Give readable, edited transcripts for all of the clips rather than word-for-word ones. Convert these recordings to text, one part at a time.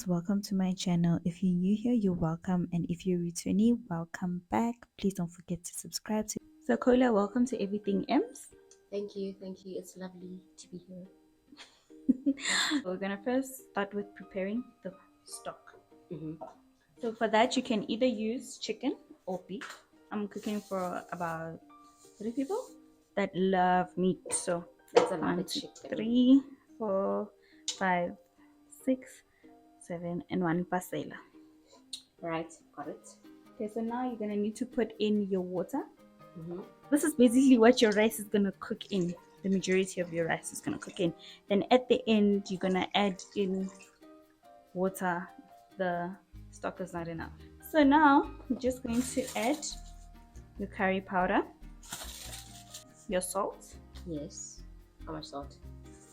guys, welcome to my channel. If you're new here, you're welcome, and if you're returning, welcome back. Please don't forget to subscribe to. So Kola, welcome to Everything-EMZ. Thank you. It's lovely to be here. We're gonna first start with preparing the stock. Mm-hmm. So for that, you can either use chicken or beef. I'm cooking for about 3 people that love meat. So That's a lot 1, of 2, chicken. 3, 4, 5, 6, 7, and 1 pasela. Right, got it. Okay, so now you're gonna need to put in your water. Mm-hmm. This is basically what your rice is gonna cook in. The majority of your rice is gonna cook in. Then at the end, you're gonna add in water. The stock is not enough. So now you're just going to add your curry powder, your salt. Yes. How much salt?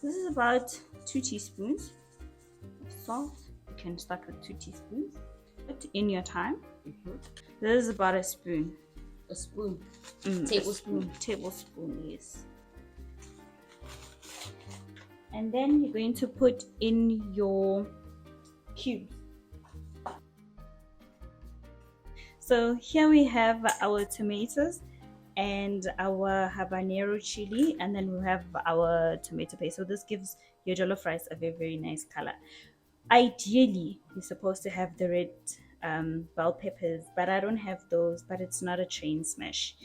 This is about 2 teaspoons of salt. You can start with 2 teaspoons. Put in your time. Mm-hmm. This is about a spoon. A spoon. Tablespoon. Tablespoon, yes. And then you're going to put in your cubes. So here we have our tomatoes and our habanero chili, and then we have our tomato paste. So this gives your jollof rice a very, very nice color. Ideally, you're supposed to have the red bell peppers, but I don't have those, but it's not a train smash.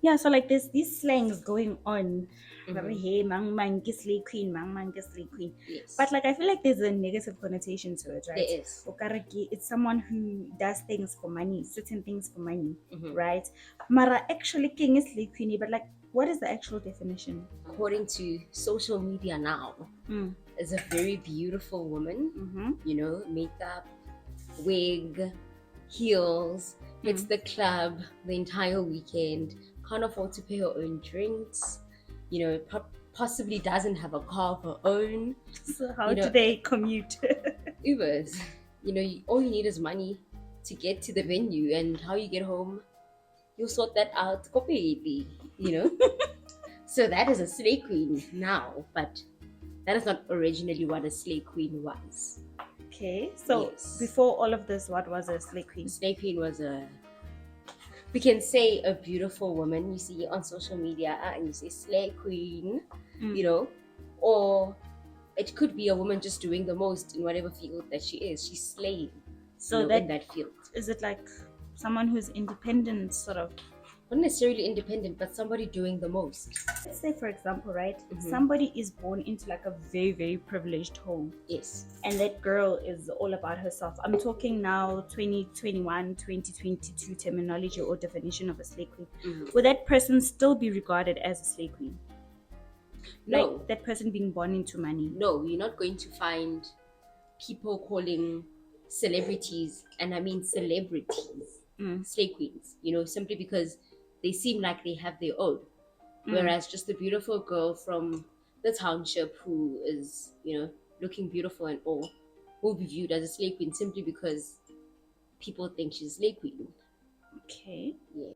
Yeah, so like there's these slangs going on. Hey, mang mang ki slay queen, mang mang ki slay queen. Yes. But like I feel like there's a negative connotation to it, right? There is. Okaraki, it's someone who does things for money, certain things for money, Mm-hmm. right? Mara actually king is slay queenie, but like what is the actual definition? According to social media now, is a very beautiful woman. Mm-hmm. You know, makeup, wig, heels, hits the club the entire weekend, can't afford to pay her own drinks, you know, possibly doesn't have a car of her own. So how do they commute? Ubers. You know, all you need is money to get to the venue, and how you get home, you'll sort that out completely, you know. So that is a slay queen now, but that is not originally what a slay queen was. Okay, so Yes. before all of this, what was a slay queen? Slay queen was we can say a beautiful woman you see on social media, and you say slay queen, you know, or it could be a woman just doing the most in whatever field that she is. She's slaying, so in that field. Is it like someone who's independent, sort of? Not necessarily independent, but somebody doing the most. Let's say, for example, right, somebody is born into like a very, very privileged home. Yes. And that girl is all about herself. I'm talking now 2021, 2022 terminology or definition of a slay queen. Would that person still be regarded as a slay queen? No. Like that person being born into money? No, you're not going to find people calling celebrities, and I mean celebrities, slay queens, you know, simply because they seem like they have their own. Whereas just a beautiful girl from the township who is, you know, looking beautiful and all, will be viewed as a slay queen simply because people think she's a slay queen. Okay. Yeah.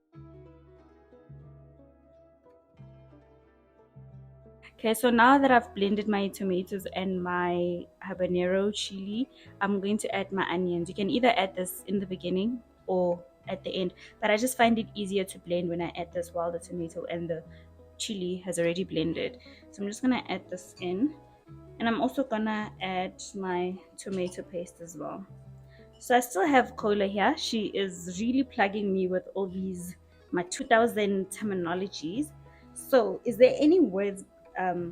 Okay, so now that I've blended my tomatoes and my habanero chili, I'm going to add my onions. You can either add this in the beginning or at the end, but I just find it easier to blend when I add this while the tomato and the chili has already blended. So I'm just gonna add this in, and I'm also gonna add my tomato paste as well. So I still have Kola here. She is really plugging me with all these my 2000 terminologies. So is there any words,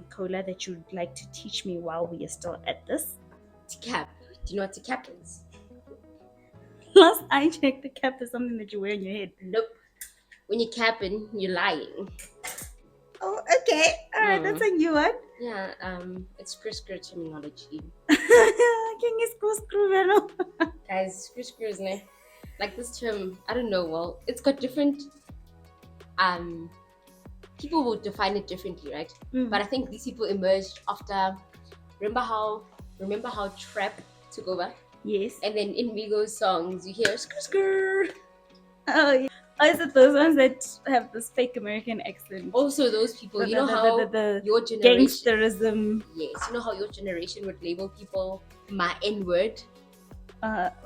Kola, that you'd like to teach me while we are still at this? Cap. Do you know what a cap is? Last I checked, the cap is something that you wear on your head. Nope. When you're capping, you're lying. Oh, okay. All right, that's a new one. Yeah, it's screw terminology. Guys, screw is like this term, I don't know, well, it's got different people will define it differently, right? But I think these people emerged after remember how trap took over? Yes. And then in Migos songs you hear skr. Oh yeah. Or is it those ones that have this fake American accent? Also, those people, you know how The your generation, gangsterism. yes, you know how your generation would label people my N word.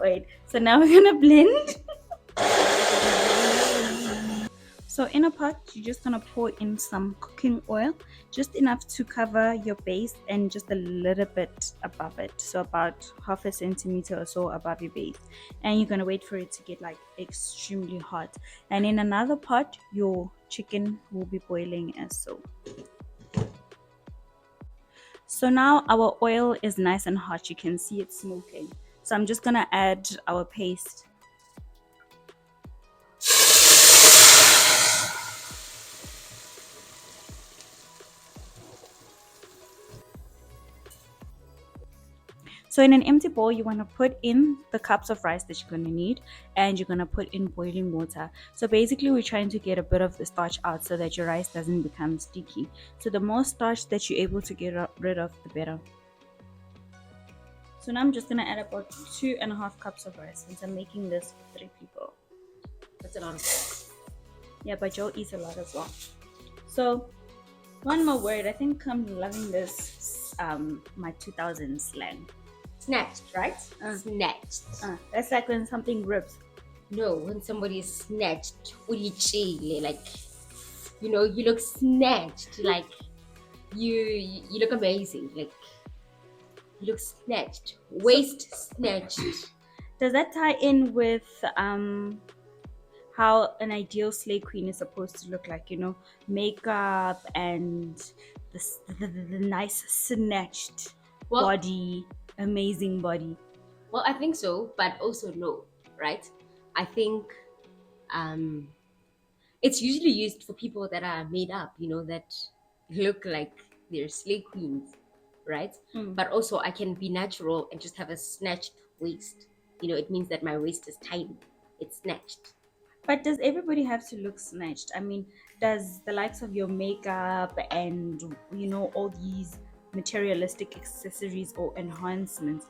Wait. So now we're gonna blend. So in a pot, you're just gonna pour in some cooking oil, just enough to cover your base and just a little bit above it. So about half a centimeter or so above your base. And you're gonna wait for it to get like extremely hot. And in another pot, your chicken will be boiling as so. So now our oil is nice and hot. You can see it smoking. So I'm just gonna add our paste. So in an empty bowl, you want to put in the cups of rice that you're going to need, and you're going to put in boiling water. So basically we're trying to get a bit of the starch out so that your rice doesn't become sticky. So the more starch that you're able to get rid of, the better. So now I'm just going to add about 2.5 cups of rice since I'm making this for 3 people. That's a lot of rice. Yeah, but Joe eats a lot as well. So one more word, I think I'm loving this my 2000 slang. Snatched, right? Snatched. That's like when something rips. No, when somebody is snatched, like, you know, you look snatched, like you look amazing, like you look snatched, waist snatched. Does that tie in with how an ideal slay queen is supposed to look like? You know, makeup and the nice snatched body, amazing body. Well, I think so, but also no, right? I think it's usually used for people that are made up, you know, that look like they're slay queens, right? But also, I can be natural and just have a snatched waist. You know, it means that my waist is tiny, it's snatched. But does everybody have to look snatched? I mean, does the likes of your makeup and, you know, all these materialistic accessories or enhancements,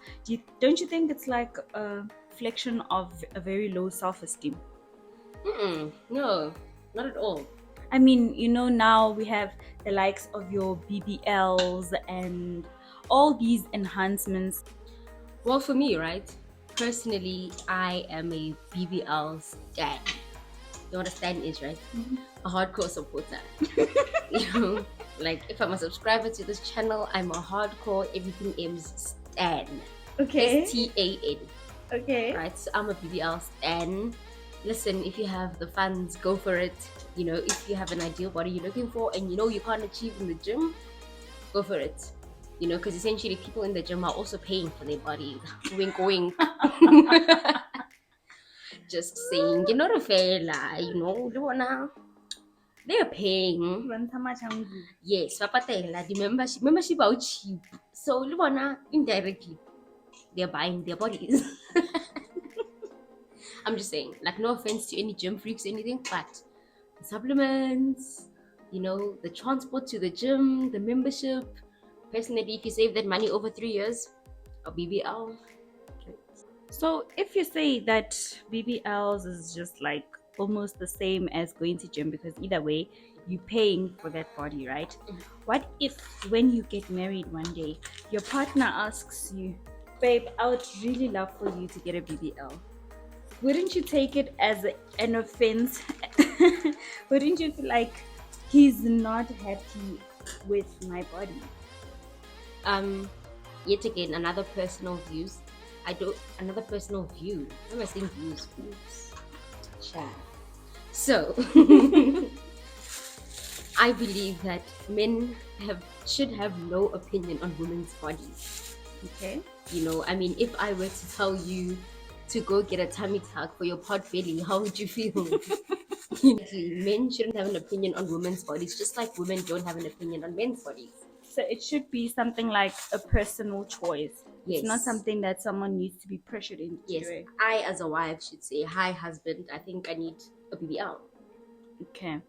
don't you think it's like a reflection of a very low self-esteem? No, not at all. I mean, you know, now we have the likes of your BBLs and all these enhancements. Well, for me, right? Personally, I am a BBL stan. You know what a stan is, right? A hardcore supporter. You know, like if I'm a subscriber to this channel, I'm a hardcore Everything-EMZ stan. Okay. STAN. Okay. Right? So I'm a BBL stan. Listen, if you have the funds, go for it. You know, if you have an ideal body you're looking for and you know you can't achieve in the gym, go for it. You know, because essentially people in the gym are also paying for their bodies. Wink, wink. Just saying, you know, the fella, you know, they're paying. Yes, papatela, the membership are cheap. So, indirectly, they're buying their bodies. I'm just saying, like, no offense to any gym freaks or anything, but the supplements, you know, the transport to the gym, the membership. Personally, if you save that money over 3 years, a BBL. So if you say that BBLs is just like almost the same as going to gym because either way you're paying for that body, right? What if when you get married one day, your partner asks you, babe, I would really love for you to get a BBL. Wouldn't you take it as an offense? Wouldn't you feel like he's not happy with my body? Yet again, another personal views. Another personal view. Why am I saying views? Oops. Chat. So I believe that men should have no opinion on women's bodies. Okay. You know, I mean, if I were to tell you to go get a tummy tuck for your pot belly, how would you feel? Men shouldn't have an opinion on women's bodies, just like women don't have an opinion on men's bodies. So it should be something like a personal choice. Yes. It's not something that someone needs to be pressured into doing. I, as a wife, should say, hi, husband, I think I need a BBL. Okay.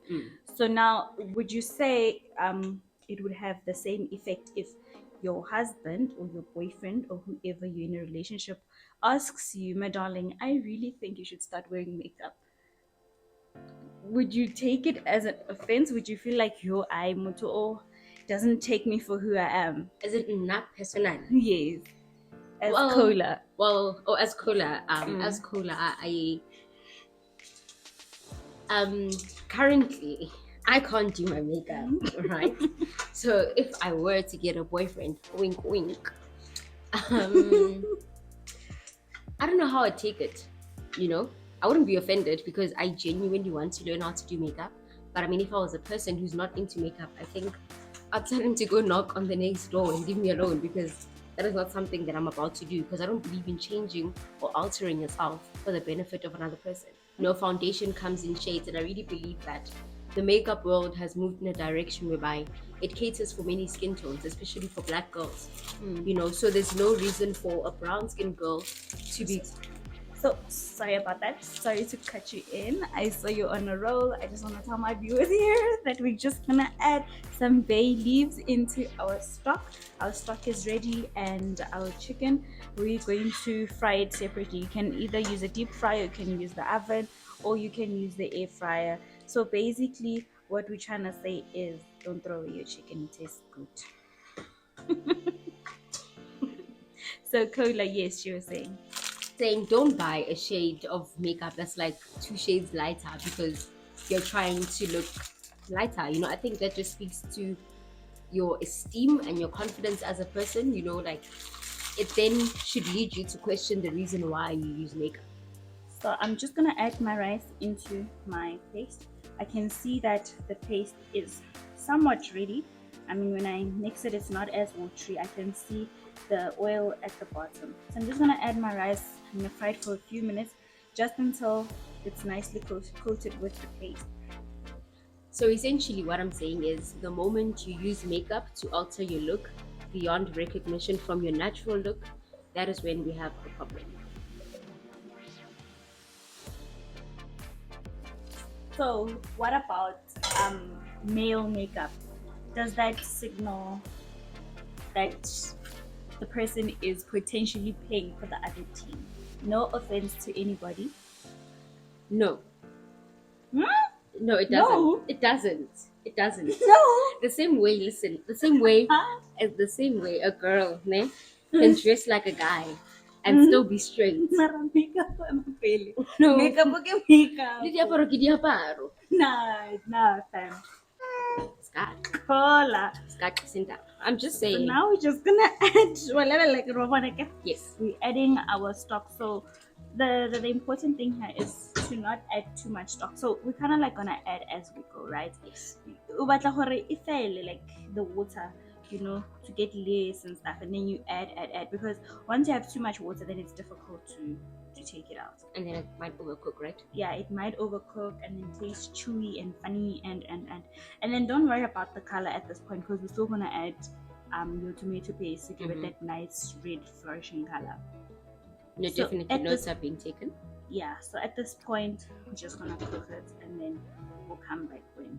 So now, would you say it would have the same effect if your husband or your boyfriend or whoever you're in a relationship asks you, my darling, I really think you should start wearing makeup? would you take it as an offense? Would you feel like yo I moto oh, doesn't take me for who I am? Is it not personal? Yes. As Well, cola. as cola, as cola, currently I can't do my makeup, right? So if I were to get a boyfriend, wink, wink, I don't know how I'd take it. You know, I wouldn't be offended because I genuinely want to learn how to do makeup. But I mean, if I was a person who's not into makeup, I think I'd tell him to go knock on the next door and leave me alone because that is not something that I'm about to do because I don't believe in changing or altering yourself for the benefit of another person. No, foundation comes in shades, and I really believe that the makeup world has moved in a direction whereby it caters for many skin tones, especially for black girls. You know, so there's no reason for a brown skinned girl to be. So sorry about that. Sorry to cut you in. I saw you on a roll. I just want to tell my viewers here that we're just gonna add some bay leaves into our stock. Our stock is ready, and our chicken, we're going to fry it separately. You can either use a deep fryer, you can use the oven, or you can use the air fryer. So basically, what we're trying to say is, don't throw away your chicken. It tastes good. So Kola, yes, you were saying. Saying don't buy a shade of makeup that's like 2 shades lighter because you're trying to look lighter. You know, I think that just speaks to your esteem and your confidence as a person. You know, like it then should lead you to question the reason why you use makeup. So I'm just gonna add my rice into my paste. I can see that the paste is somewhat ready. I mean, when I mix it, it's not as watery. I can see the oil at the bottom. So I'm just gonna add my rice. I'm gonna fry it for a few minutes, just until it's nicely coated with the paste. So essentially, what I'm saying is the moment you use makeup to alter your look beyond recognition from your natural look, that is when we have a problem. So what about male makeup? Does that signal that the person is potentially paying for the other team? No offense to anybody. No. Hmm? No, it doesn't. No. It doesn't. It doesn't. No. The same way, listen, the same way a girl, ne, can dress like a guy and still be straight. Makeup pele. No. Makeup okay makeup. Le diaparo ke diaparo. Nah, fam. Cola. I'm just So saying. now we're just gonna add whatever like Romaneka. Yes. We're adding our stock. So the important thing here is to not add too much stock. So we're kind of like gonna add as we go, right? Yes. O batla gore e fele, like the water, you know, to get layers and stuff, and then you add because once you have too much water, then it's difficult to take it out. And then it might overcook, right? Yeah, it might overcook and then taste chewy and funny and then don't worry about the color at this point because we're still gonna add your tomato paste to give it that nice red flourishing color. No, so definitely notes are being taken. Yeah, so at this point we're just gonna cook it and then we'll come back when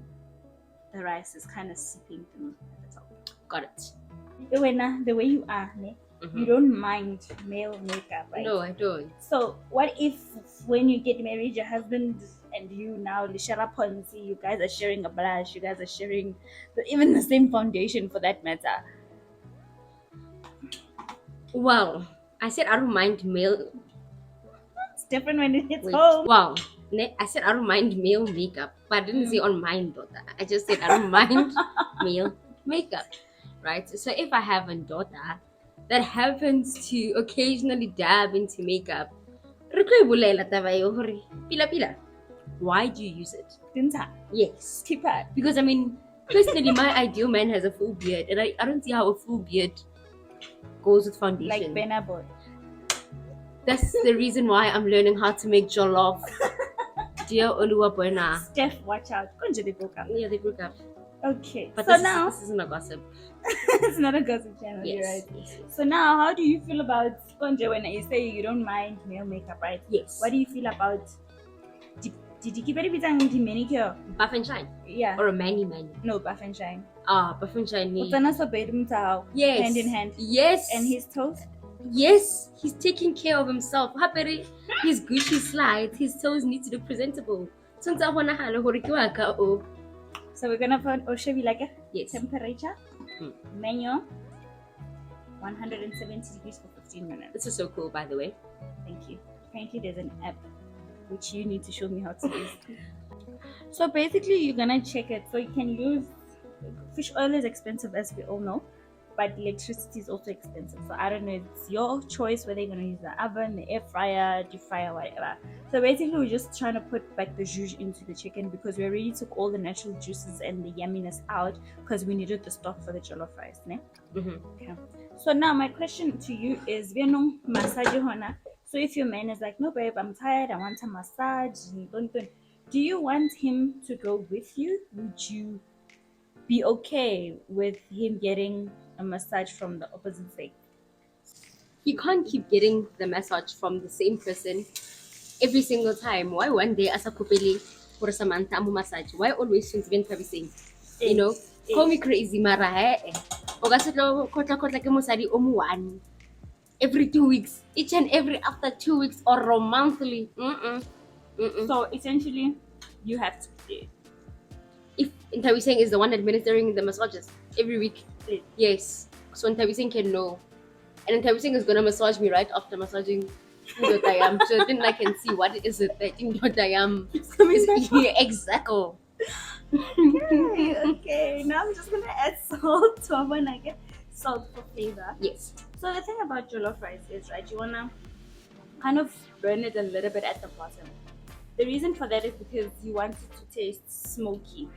the rice is kind of seeping through at the top. Got it. The way you are, you don't mind male makeup, right? No, I don't. So what if when you get married, your husband and you now Lishara Ponzi, you guys are sharing a blush, you guys are sharing even the same foundation for that matter? Well, I said I don't mind male. It's different when it hits home. Wow. I said I don't mind male makeup, but I didn't say on mine, daughter. I just said I don't mind male makeup, right? So if I have a daughter that happens to occasionally dab into makeup, why do you use it? Yes. Because I mean, personally, my ideal man has a full beard, and I don't see how a full beard goes with foundation. Like Benabon. That's the reason why I'm learning how to make jollof. Dear Oluwa Buena. Steph, watch out. They broke up. Yeah, they broke up. Okay. But so now this isn't a gossip. It's not a gossip channel, yes, you're right. Yes. So now how do you feel about Konje when you say you don't mind male makeup, right? Yes. What do you feel about did you keep it the manicure? Buff and shine? Yeah. Or a mani? No, buff and shine. Buff and shine. Yes. Hand in hand. Yes. And his toes? Yes, he's taking care of himself. His Gucci slides, his toes need to look presentable So ntse a bonagale gore ke wa ka o. So we're gonna put Oshebi like a Yes. temperature, Mm. manual, 170 degrees for 15 minutes. This is so cool, by the way. Thank you. Apparently there's an app which you need to show me how to use. So basically you're gonna check it. So you can use fish oil is expensive as we all know, but electricity is also expensive. So I don't know, it's your choice whether you're gonna use the oven, the air fryer, deep fryer, whatever. So basically we're just trying to put back the zhuzh into the chicken because we already took all the natural juices and the yumminess out because we needed the stock for the jollof rice. Ne? Okay. So now my question to you is, massage hona. So if your man is like, no babe, I'm tired, I want a massage, do you want him to go with you? Would you be okay with him getting a massage from the opposite sex? You can't keep getting the massage from the same person every single time. Why one day as a kupili for Samantha mo massage? Why always she's been servicing? You know, call me crazy, mara eh. O ka se tlo kotla ke mosadi o mo one every 2 weeks, each and every after 2 weeks or monthly. So essentially, you have to pay. If Ntawiseng is the one administering the massages every week, Yes. yes. So Ntawiseng can know. And Ntawiseng is gonna massage me right after massaging what I am. So then I can see what is it that in what I am. Yeah, exactly. Okay, now I'm just gonna add salt to our nugget. Salt for flavor. Yes. So the thing about jollof rice is, right, you wanna kind of burn it a little bit at the bottom. The reason for that is because you want it to taste smoky,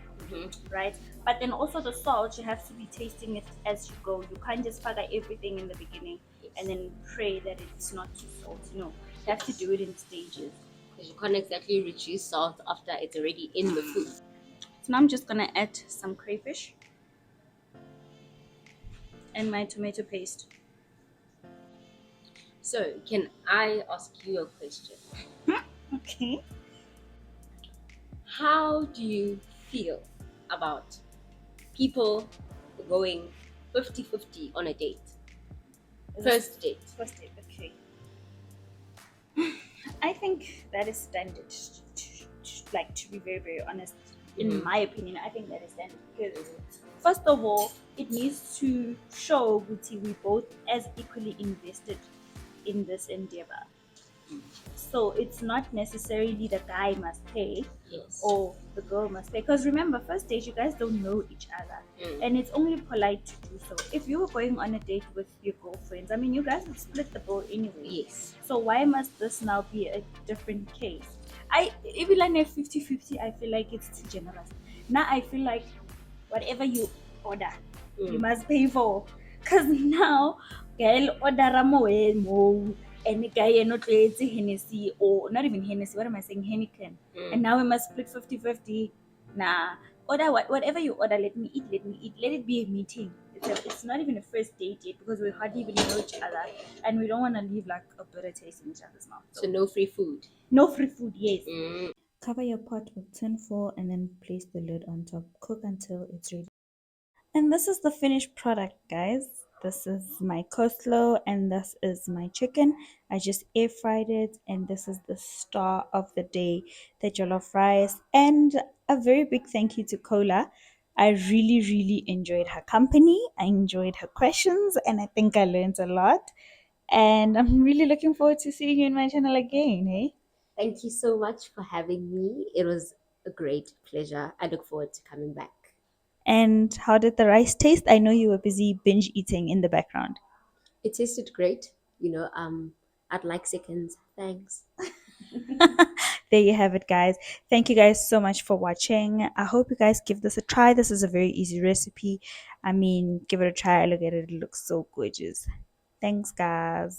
right? But then also the salt, you have to be tasting it as you go. You can't just fire everything in the beginning and then pray that it's not too salty. No, you have to do it in stages. Because you can't exactly reduce salt after it's already in the food. So now I'm just gonna add some crayfish and my tomato paste. So can I ask you a question? Okay. How do you feel about people going 50-50 on a date? First date. First date, okay. I think that is standard. Like, to be very, very honest, in my opinion, I think that is standard because, first of all, it needs to show we both as equally invested in this endeavor. So it's not necessarily the guy must pay, Yes. or the girl must pay. Because remember, first date, you guys don't know each other. And it's only polite to do so. If you were going on a date with your girlfriends, I mean, you guys would split the bill anyway. Yes. So why must this now be a different case? If you like 50-50, I feel like it's too generous. Now I feel like whatever you order, you must pay for. Because now, girl order mo and the guy not Hennessy, or not even Hennessy, what am I saying? Henneken. And now we must split 50-50. Nah. Order whatever you order, let me eat. Let it be a meeting. It's not even a first date yet because we hardly even know each other and we don't want to leave like a bitter taste in each other's mouth. So no free food. No free food, yes. Cover your pot with tin foil and then place the lid on top. Cook until it's ready. And this is the finished product, guys. This is my coleslaw and this is my chicken. I just air fried it, and this is the star of the day, the jollof rice. And a very big thank you to Kola. I really, really enjoyed her company. I enjoyed her questions, and I think I learned a lot. And I'm really looking forward to seeing you in my channel again, hey? Thank you so much for having me. It was a great pleasure. I look forward to coming back. And how did the rice taste? I know you were busy binge eating in the background. It tasted great. I'd like seconds. Thanks. There you have it, guys. Thank you guys so much for watching. I hope you guys give this a try. This is a very easy recipe. I mean, give it a try. Look at it. It looks so gorgeous. Thanks, guys.